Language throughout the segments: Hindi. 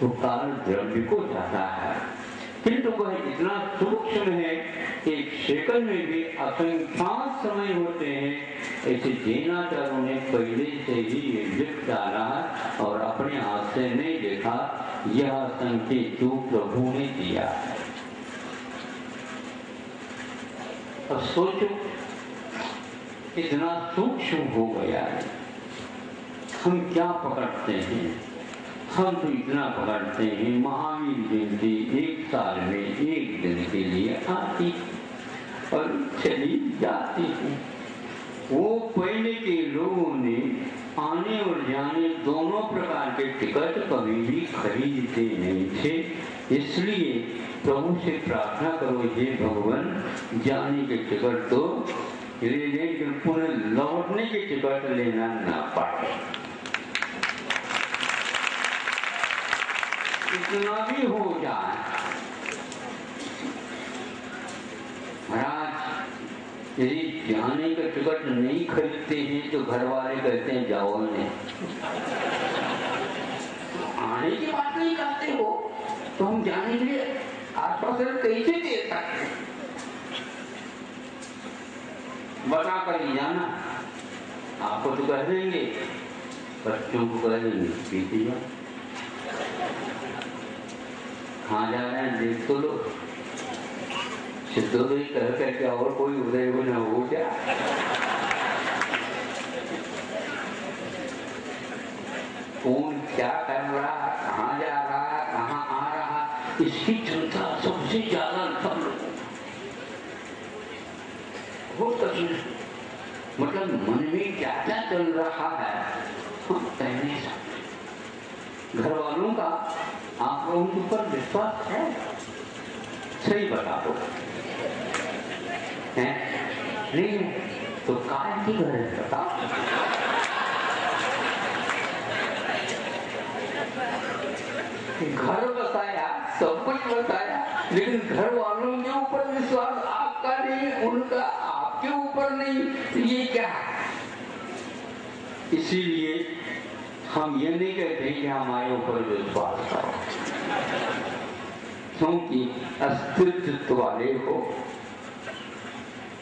वो काल द्रव्य को जाता है, किंतु वह इतना सूक्ष्म है कि एक सेकंड में भी असंख्यात समय होते हैं। ऐसे जैनाचार्यों ने पहले से ही ये लिख डाला और अपने हाथ से नहीं देखा, यह संकेत जो प्रभु ने दिया है। अब सोचो इतना सूक्ष्म हो गया है, हम क्या पकड़ते हैं? हम तो इतना पकड़ते हैं महावीर जयंती एक साल में एक दिन के लिए आती और चली जाती है। वो पहले के लोगों ने आने और जाने दोनों प्रकार के टिकट कभी भी खरीदते नहीं थे, इसलिए प्रभु से प्रार्थना करो, हे भगवान जाने के टिकट तो लेकिन पुनः लौटने के टिकट लेना ना पड़े। इतना भी हो जाए। महाराज यदि जाने का टिकट नहीं खरीदते हैं तो घर वाले कहते हैं जाओ नहीं, आने की बात नहीं करते हो तो हम जाने के लिए आश्वासन कैसे दे सकते? बता कर ही जाना, आपको तो कह देंगे, बच्चों को कह देंगे पीछे जाओ, कहाँ जा रहे हैं देख तो लो। सिद्धोदय कह कर क्या और कोई उदय हो न हो क्या? कौन क्या कर रहा, कहाँ जा रहा, कहाँ आ रहा, इसकी चिंता सबसे ज्यादा सब लोगों को। मतलब मन में क्या क्या चल रहा है हम कहने सकते। घर वालों का आप लोगों के ऊपर विश्वास है? सही बता दो, है नहीं तो काय की घर है बताओ। घर बताया, सब कुछ बताया, लेकिन घर वालों के ऊपर विश्वास आपका नहीं, उनका आपके ऊपर नहीं, ये क्या है? इसीलिए हम ये नहीं कहते कि हमारे ऊपर विश्वास करो, क्योंकि अस्तित्व वाले हो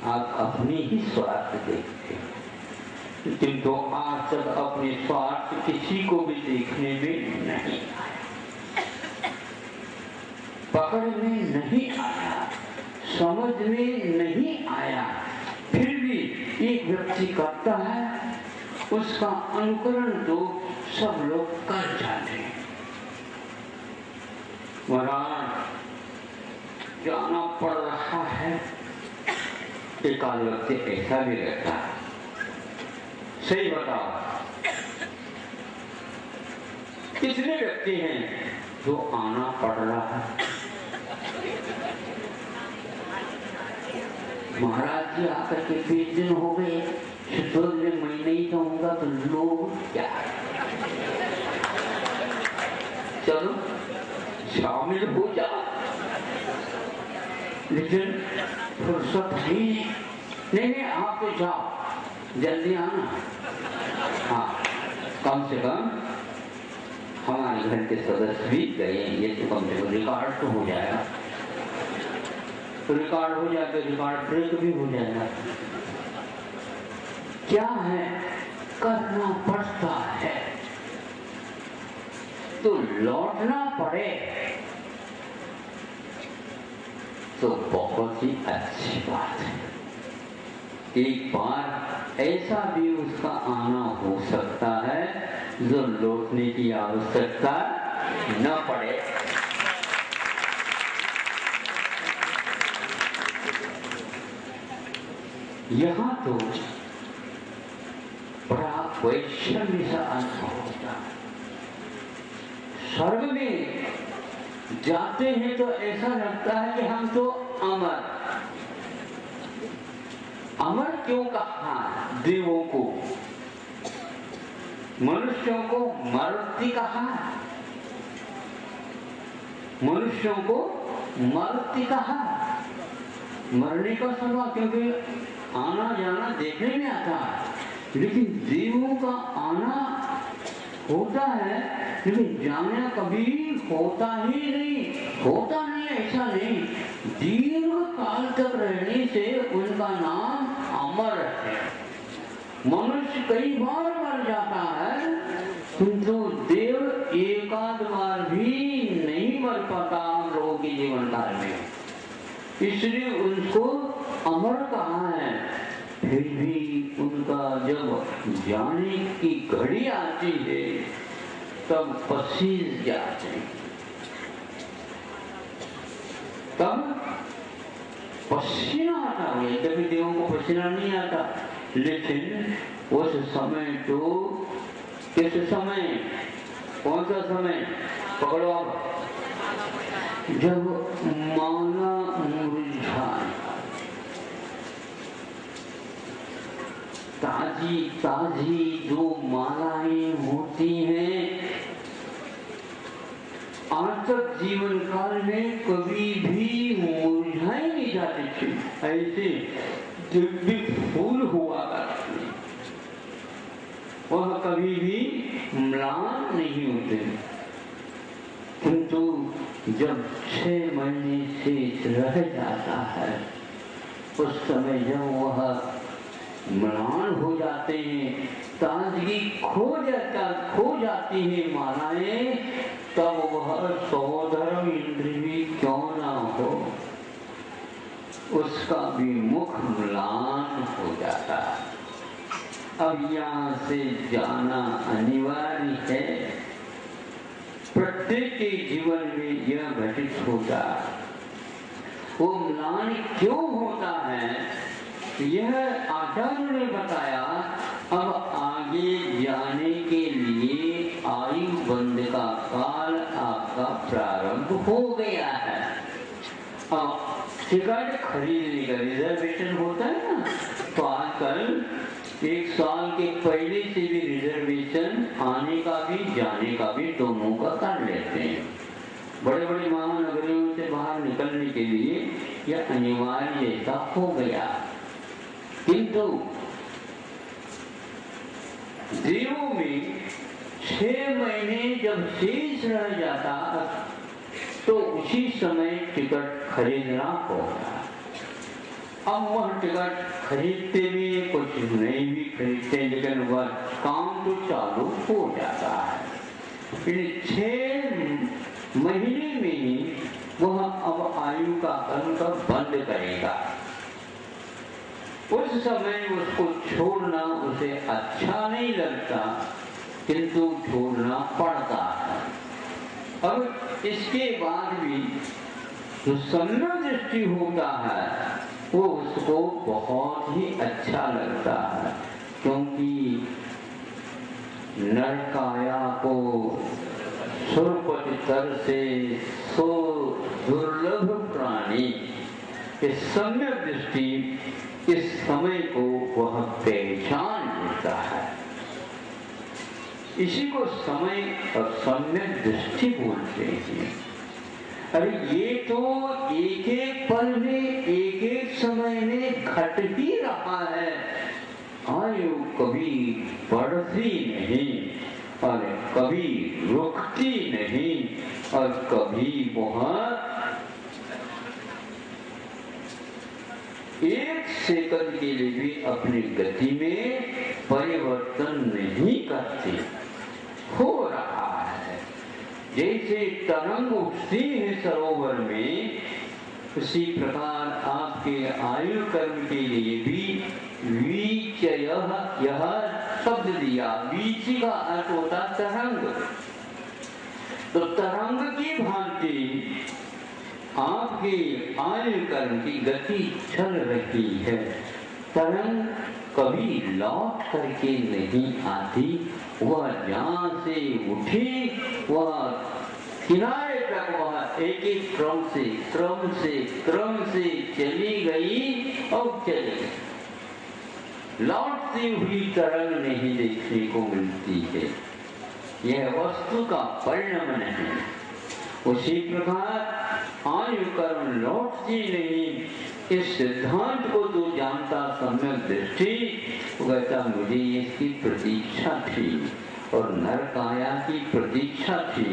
आप अपनी ही स्वार्थ देखते हैं, किंतु आज तक अपने स्वार्थ किसी को भी देखने में नहीं आया, पकड़ में नहीं आया, समझ में नहीं आया। फिर भी एक व्यक्ति करता है, उसका अनुकरण तो सब लोग कर जाते हैं। महाराज जाना पड़ रहा है, एक आध व्यक्ति ऐसा भी रहता है। सही बताओ, कितने व्यक्ति हैं जो आना पड़ रहा है? महाराज जी आकर के 20 दिन हो गए, मैं नहीं जाऊंगा तो लोग क्या, चलो शामिल हो जाओ, लेकिन फुर्सत ही नहीं। आप तो जाओ, जल्दी आना। हाँ, कम से कम हमारे घर के सदस्य भी गए, ये तो कम से कम रिकॉर्ड तो हो जाएगा, तो रिकॉर्ड हो जाए तो रिकॉर्ड ब्रेक भी हो जाएगा। क्या है, करना पड़ता है तो लौटना पड़े तो बहुत ही अच्छी बात है। एक बार ऐसा भी उसका आना हो सकता है जो लौटने की आवश्यकता न पड़े। यहाँ तो बड़ा वैषम्य सा अनुभव होता है। स्वर्ग में जाते हैं तो ऐसा लगता है कि हम तो अमर, अमर क्यों कहा? देवों को, मनुष्यों को मर्त्य कहा, मनुष्यों को मर्त्य कहा, मरने का स्वभाव, क्योंकि आना जाना देखने में आता है, लेकिन देवों का आना होता है, लेकिन जाना कभी होता ही नहीं, होता नहीं ऐसा नहीं, दीर्घ काल तक रहने से उनका नाम अमर है। मनुष्य कई बार मर जाता है, किंतु देव एकाध बार भी नहीं मर पाता हम लोगों के जीवन काल में, इसलिए उनको अमर कहा है। फिर भी उनका जब जाने की घड़ी आती है तब पसीज जाते हैं, तब पसीना आता है। कभी देवों को पसीना नहीं आता, लेकिन उस समय तो किस समय, कौन सा समय पकड़ो आप, जब माला मुरझाए, ताजी ताजी जो मालाएं होती हैं आज तक जीवन काल में कभी भी मुरझाई नहीं जाती थी, ऐसे दिव्य फूल हुआ करते, वह कभी भी म्लान नहीं होते। किंतु जब 6 महीने से रह जाता है, उस समय जब वह म्लान हो जाते हैं, ताजगी खो जाती है मालाएं, तब वह सौधर्म इंद्र भी क्यों ना हो, उसका भी मुख म्लान हो जाता है। अब यहाँ से जाना अनिवार्य है, प्रत्येक के जीवन में यह घटित होता। वो म्लान क्यों होता है, यह आचार्य ने बताया। अब आगे जाने के लिए आयु बंध का काल आपका प्रारंभ हो गया है। अब टिकट खरीदने का रिजर्वेशन होता है ना, तो आजकल 1 साल के पहले से भी रिजर्वेशन आने का भी जाने का भी दोनों का कर लेते हैं। बड़े बड़े महानगरियों से बाहर निकलने के लिए यह अनिवार्य ऐसा हो गया। किंतु देवों में 6 महीने जब शेष रह जाता तो उसी समय टिकट खरीदना होगा। अब वह टिकट खरीदते भी कुछ नहीं भी खरीदते, लेकिन वह काम तो चालू हो जाता है। 6 महीने में ही वह अब आयु का अंत बंद करेगा। उस समय उसको छोड़ना उसे अच्छा नहीं लगता, किंतु छोड़ना पड़ता है। अब इसके बाद भी जो सम्यक दृष्टि होता है वो उसको बहुत ही अच्छा लगता है, क्योंकि नरकाया को सुरपति तर से सो दुर्लभ प्राणी, इस सम्यक दृष्टि इस समय को वह पहचान लेता है। इसी को समय और सम्यक दृष्टि बोलते हैं। अरे ये तो एक एक पल में एक एक समय में घट ही रहा है। आयु कभी बढ़ती नहीं और कभी रुकती नहीं और कभी वह 1 सेकंड के लिए भी अपनी गति में परिवर्तन नहीं करती। हो रहा है जैसे तरंग उठती है सरोवर में, उसी प्रकार आपके आयु कर्म के लिए भी वीचय यह शब्द दिया। वीची का अर्थ होता तरंग, तो तरंग की भांति आपके आयु कर्म की गति चल रही है। तरंग कभी लौट करके नहीं आती, वह जहाँ से उठी वह किनारे तक वह एक एक क्रम से चली गई और चली गई। लौटती हुई तरंग नहीं देखने को मिलती है, यह वस्तु का परिणाम नहीं। उसी प्रकार आयु कर्म लौटती नहीं, इस सिद्धांत को तो जानता सम्यक दृष्टि, कहता मुझे इसकी प्रतीक्षा थी और नर काया की प्रतीक्षा थी।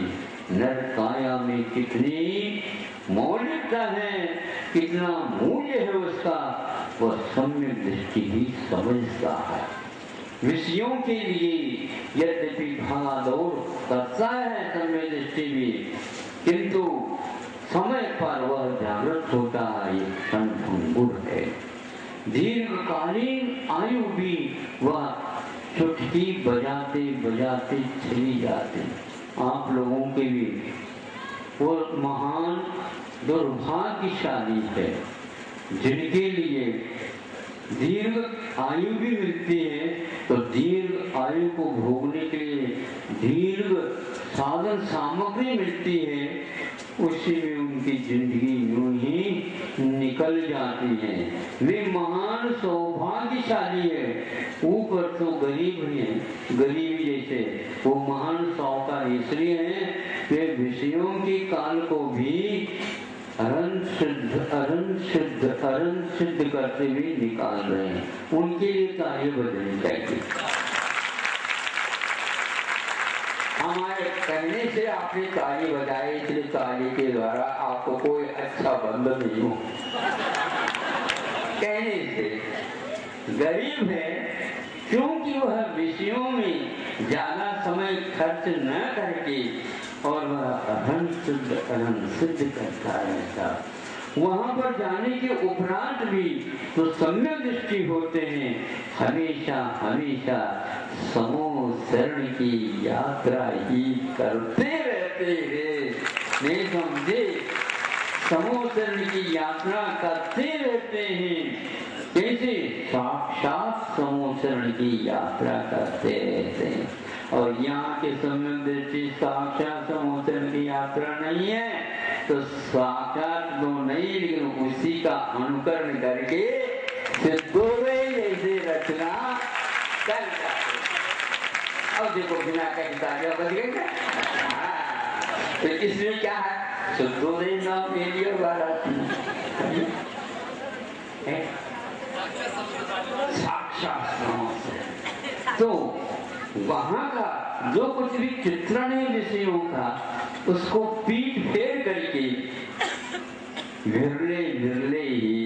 नर काया में कितनी मौलिकता है, कितना मूल्य है उसका, वह सम्यक दृष्टि ही समझता है। विषयों के लिए यद्यपि भागादौड़ करता है सम्यक दृष्टि भी, किंतु समय पर वह जागृत होता है, ये क्षण भंगुर है। दीर्घकालीन आयु भी वह चुटकी बजाते बजाते चली जाती। आप लोगों के लिए वो महान दुर्भाग्यशाली है जिनके लिए दीर्घ आयु भी मिलती है, तो दीर्घ आयु को भोगने के लिए दीर्घ साधन सामग्री मिलती है, उसी में उनकी जिंदगी यूं ही निकल जाती है। वे महान सौभाग्यशाली है। ऊपर तो गरीब है, गरीबी जैसे वो महान साहूकार इसलिए है वे विषयों के काल को भी अरन सिद्ध करते हुए निकाल रहे हैं। उनके लिए कार्य बदलनी चाहिए। हमारे कहने से आपने ताली बजाई, इसलिए ताली के द्वारा आपको कोई अच्छा बंद नहीं हो। कहने से गरीब है क्योंकि वह विषयों में ज्यादा समय खर्च न करके और वह अहम सिद्ध करता रहता। वहां पर जाने के उपरांत भी तो सम्यक दृष्टि होते हैं, हमेशा हमेशा समूह शरण की यात्रा ही करते रहते हैं। नहीं समझे? समूह शरण की यात्रा करते रहते हैं। कैसे? साक्षात समूह शरण की यात्रा करते रहते हैं। और यहाँ के सम्यक दृष्टि साक्षात समूह शरण की यात्रा नहीं है, तो साक्षात तो नहीं, लेकिन उसी का अनुकरण करके सिद्धोदय जैसे रचना कर जाते। अब देखो बिना कहीं तालियां बज गई ना, तो इसमें क्या है, सिद्धोदय नाम ले लिया वाला साक्षात समूह। तो वहां का जो कुछ भी चित्रण है विषयों का, उसको पीठ फेर करके विरले विरले ही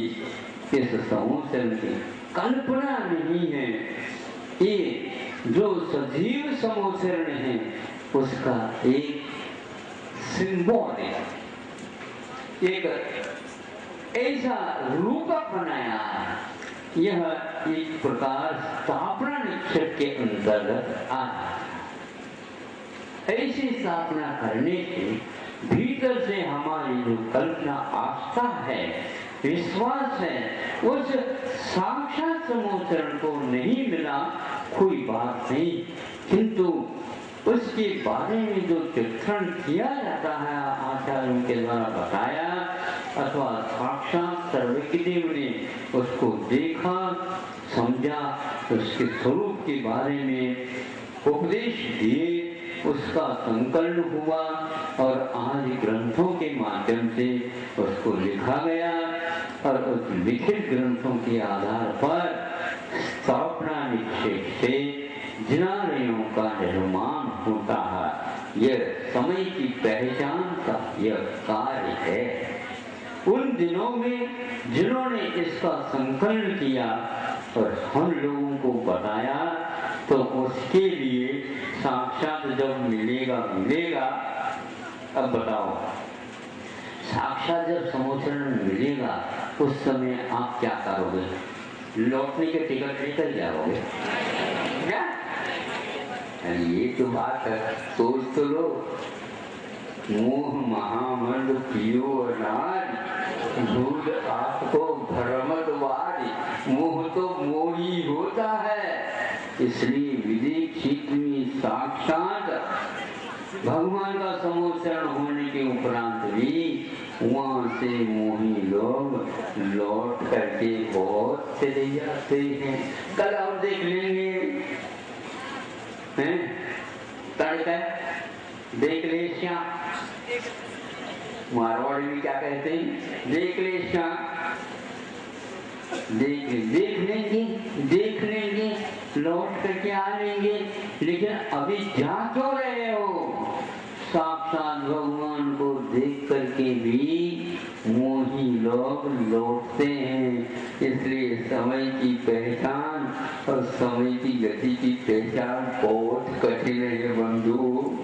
इस समूह की कल्पना नहीं है। ये जो सजीव समोचरण है उसका एक सिंबल है, एक ऐसा रूपक बनाया है। यह एक प्रकार स्थापना निक्षेप के अंतर्गत आता है। ऐसी स्थापना करने से भीतर से हमारी जो कल्पना, आस्था है, विश्वास है, उस साक्षात समोचरण को नहीं मिला कोई बात नहीं, किंतु उसके बारे में जो चित्रण किया जाता है आचार्यों के द्वारा बताया, अथवा साक्षात सर्वज्ञदेव ने उसको देखा, समझा, उसके स्वरूप के बारे में उपदेश दिए, उसका संकलन हुआ और आज ग्रंथों के माध्यम से उसको लिखा गया। और उस लिखित ग्रंथों के आधार पर स्थापना निक्षेप से जिनालयों का निर्माण होता है। यह समय की पहचान का यह कार्य है। उन दिनों में जिन्होंने इसका संकलन किया और हम लोगों को बताया, तो उसके लिए साक्षात जब मिलेगा। अब बताओ, साक्षात जब समोचरण मिलेगा उस समय आप क्या करोगे? लौटने के टिकट लेकर जाओगे क्या? अरे ये तो बात है, सोच तो लो। मोह महामंड पियो अनाज, भूल आपको भ्रमदवारी। मोह तो मोही होता है, इसलिए विदीक्षित में साक्षात भगवान का समोचरण होने के उपरांत भी वहां से मोही लोग लौट करके बहुत चले जाते हैं। कल और देख लेंगे, हैं? तड़का देख ले श्याम, मारवाड़ी में क्या कहते हैं? देख ले श्याम, देख लेंगे लौट करके आ लेंगे, लेकिन अभी जा क्यों रहे हो? साक्षात भगवान को देख करके भी मोही लोग लौटते हैं। इसलिए समय की पहचान और समय की गति की पहचान बहुत कठिन है बंधु।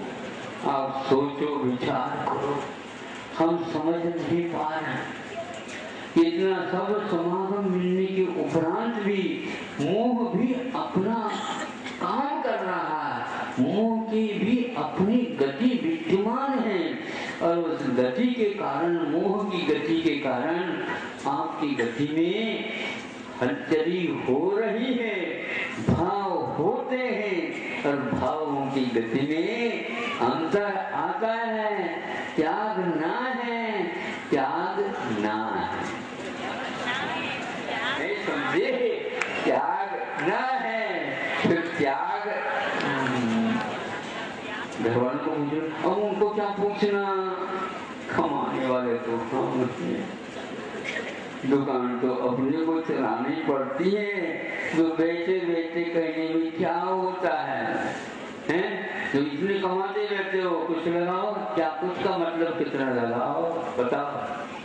आप सोचो, विचार करो, हम समझ नहीं पा रहे। इतना सब समागम मिलने के उपरांत भी मोह भी अपना काम कर रहा है। मोह की भी अपनी गति विद्यमान है और उस गति के कारण, मोह की गति के कारण आपकी गति में हलचली हो रही है, भाव होते हैं और भावों की गति में अंतर आता है। त्याग ना है, त्याग ना है, समझे? त्याग ना है, फिर त्याग घर वालों को पूछो, अब उनको क्या पूछना, कमाने वाले तो हम हैं, दुकान तो अपने को चलानी पड़ती है, तो बेचे बेचे कहने में क्या होता है, हैं? तो इतने कमाते रहते हो, कुछ लगाओ, क्या कुछ का मतलब कितना लगाओ बताओ।